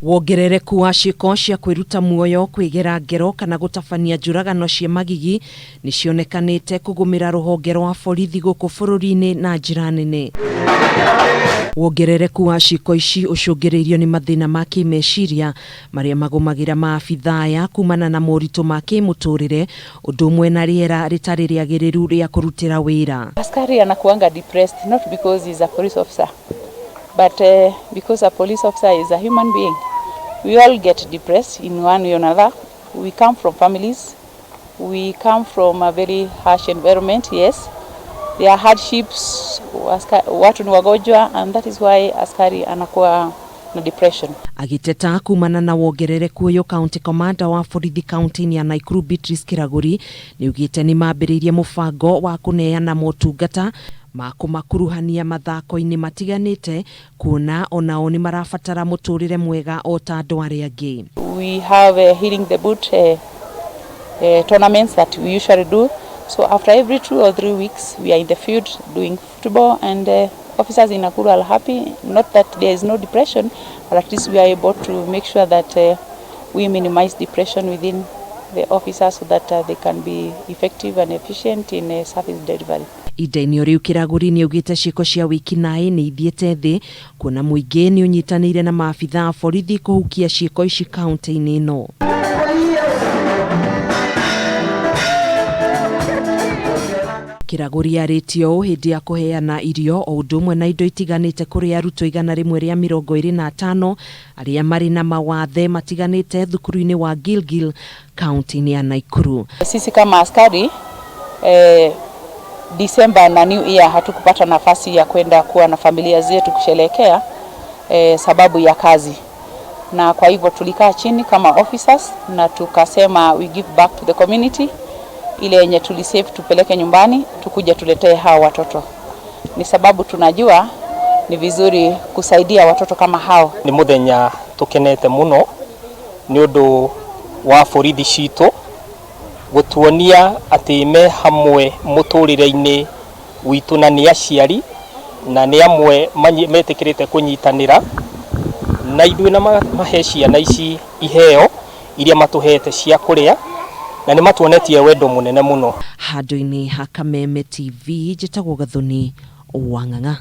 Wongerereku wa ciiko cia kwiruta muoyo, kwigera ngero kana gutabania njuragano cia magigi ni cionekanite kugumira ruhonge rwa borithi guku bururi-ini na njira nene. Wongerereku wa ciiko ici ucungiriirio ni mathina ma kimeciria maria magumagira maabitha aya kumana na moritu ma kimuturire, undu umwe na riera ritari riagiriru ria kurutira wira. Askari anakuanga depressed not because he's a police officer, but because a police officer is a human being. We all get depressed in one way or another. We come from families. We come from a very harsh environment, yes. There are hardships, watu ni wagonjwa, and that is why askari anakuwa na depression. Agiteta kumana na wongerereku uyu county kamanda wa borithi kaunti-ini ya Naikuru Beatrice Kiraguri ni ugite ni mambiririe mubango wa kuneana motungata ma kumakuruhania mathako-ini matiganite kuona onao ni marabatara muturire mwega o ta andu aria angi. We have healing the boot tournaments that we usually do. So after every 2 or 3 weeks we are in the field doing football, and officers in Nakuru are happy. Not that there is no depression, but at least we are able to make sure that we minimize depression within the officers so that they can be effective and efficient in service delivery. Ida-ini riu Kiraguri ni ugite ciiko cia wiki nai ni ithiete thi kuona muingi ni unyitanire na maabitha a borithi kuhukia ciiko ici kaunti-ini ino. Kiraguri aritio hindi ya kuheana irio o undu umwe na indo itiganite kuri aruto 125 aria mari na mawathe matiganite thukuru-ini wa Gilgil kaunti-ini ya Naikuru. Sisi kama askari December na New Year hatukupata nafasi ya kwenda kuwa na familia zetu kusherehekea sababu ya kazi, na kwa hivyo tulikaa chini kama officers na tukasema we give back to the community. Ile yenye tulisave tupeleke nyumbani, tukuja tuletee hawa watoto. Ni sababu tunajua ni vizuri kusaidia watoto kama hao. Ni muthenya tukenete muno ni undu wa borithi citu gutuonia ati me hamwe muturire-ini witu na ni aciari na ni amwe metikirite kunyitanira na ithuĩ na mahe ciana ici iheo iria matuhete cia kuria na ni matuonetie wendo munene muno. Handũ-inĩ ha Kameme TV njĩtagwo Gathoni Wang'ang'a.